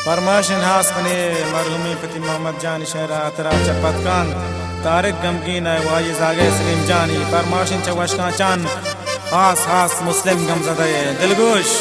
परमाशन हासपने मरहुमी पति मोहम्मद जान शहरा तरा चपतकान तारिक गमगीन है वाई जागे सलीम जानी परमाशन चवशका चान हास हास मुस्लिम गमजदे दिलगोश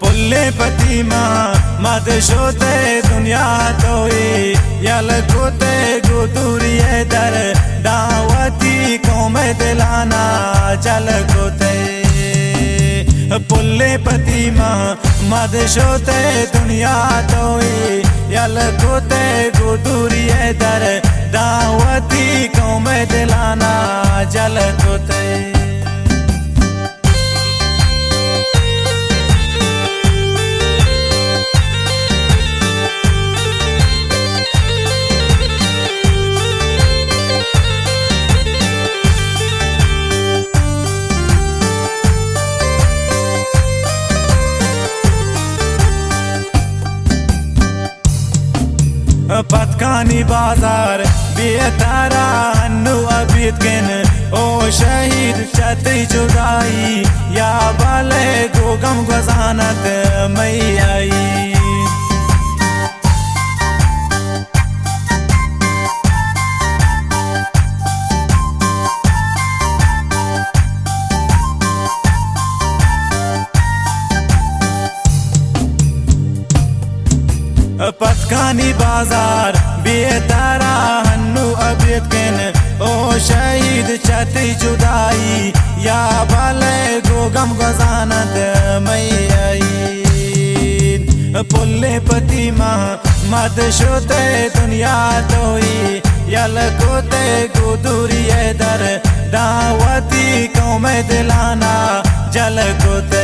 पुल्ले पति माँ मद शोते दुनिया तोई यल कोते गुतुरी दर दावती कौम दिलाना जल कोते पुल्ले पति माँ मद शोते दुनिया तोई यल कोते गुतुरी दर दावती कौम दिलाना जल कोते पतकानी बाजार बेतारा हन्नु अबीद गिन ओ शहीद चती जुदाई या बाले गो गम गजानत मई आई पतकानी बाजार बेतारा हन्नु अबीद गिन ओ शहीद चती जुदाई या बाले गो गम गजानत मई आई पुल्ले पति माँ मद शोते दुनिया तोई यल कोते गुदूरी दर दावती कौम दिलाना जल कोते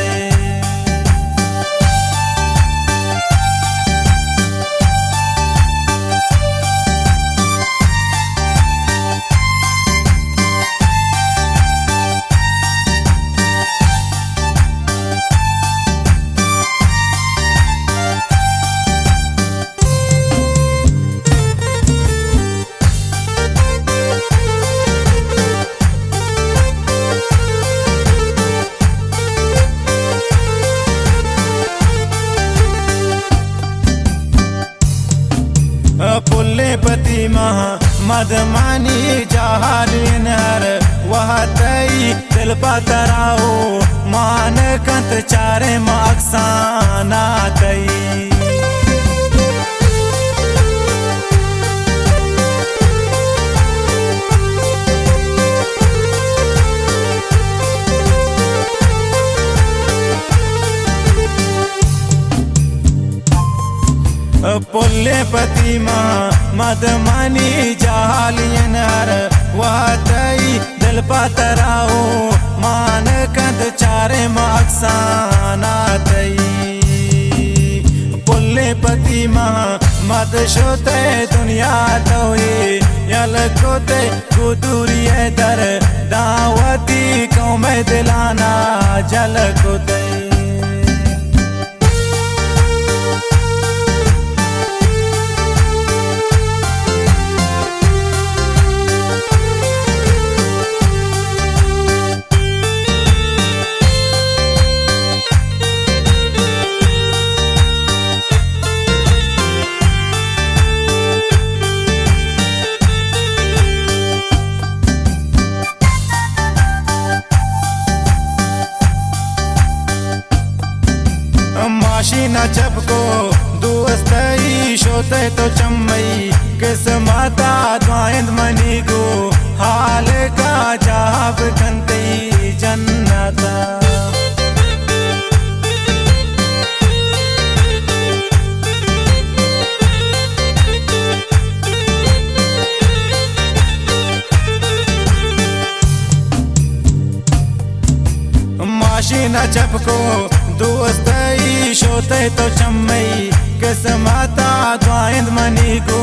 पुल्ले पति महा मदमानी जहालिन हर वह तई दिल पतराओ मान कंत चारे मकसाना तई पुल्ले पति माँ मदमानी जहालियन हर वह तई दिल पतराओ मान कंद चारे मकसाना तई पुल्ले पति माँ मद शोते दुनिया तोई यल कोते गुदूरी दर दावती कौम दिलाना जल कोते माशीना चपको दोस्त शोते तो चम्मई किस्मता द्वाइंद मनी को हाल का जाब कंती जन्नता माशीना चपको दोस्त शोते तो चम्मई किस्मता द्वाइंद मनी को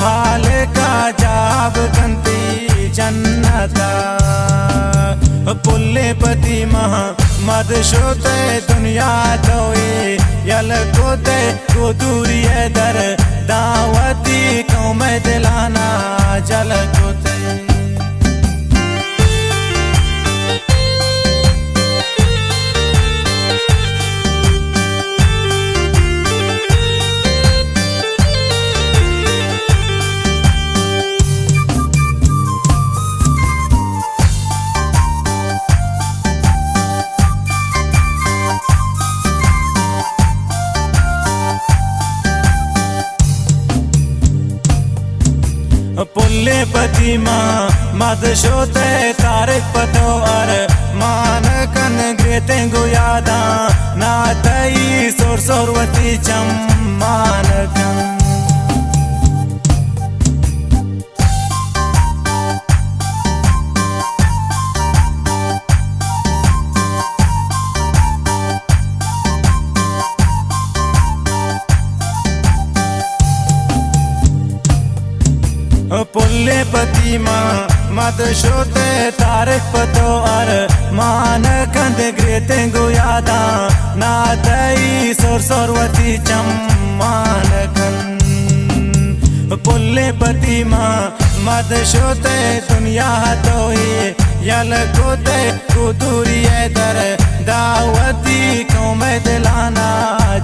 हाल का जाब कंती जन्नता पुल्ले पति महा मद शोते दुनिया तोए यल कोते को दूरी दर दावती कौम दिलाना जल कोते पुल्ले पति माँ मद शोते तारिक पतो अर मान कन ग्रेते गुयादा ना तई सोर सोरवती चम मान कन पुल्ले पति माँ मद शोते तारिक पतो अर मान कंद ग्रेते गुयादा ना तई सोर सोरवती चम मान कन पुल्ले पति माँ मद शोते दुनिया तोए यल कोते कुदूरी दर दावती कौम दिलाना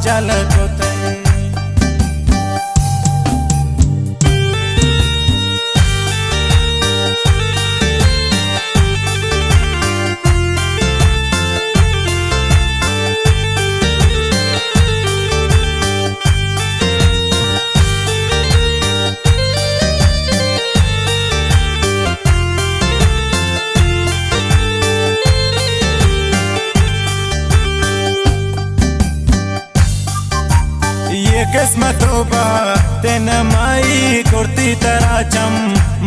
जल कोते किस्मतों बा तेन माई कुर्ती तरह चम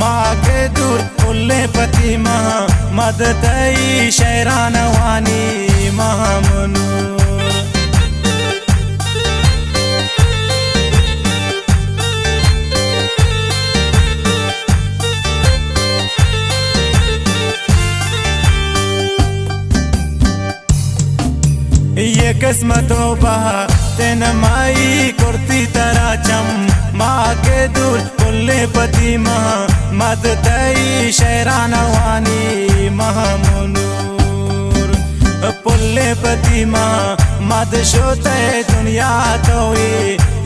माँ के दूर पुल्ले पति माँ मद तई शहरान वानी महामनू ये किस्मतों बा तेन माई कुर्ती तरह चम माँ के दूर पुल्ले पति माँ मद तई शहरान वानी महामुनूर पुल्ले पति माँ मद शोते दुनिया तोए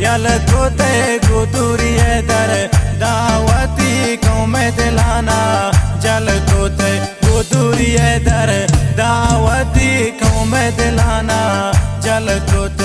यल कोते गुदूरी दर दावती कौम दिलाना जल कोते गुदूरी दर दावती कौम दिलाना जल कोते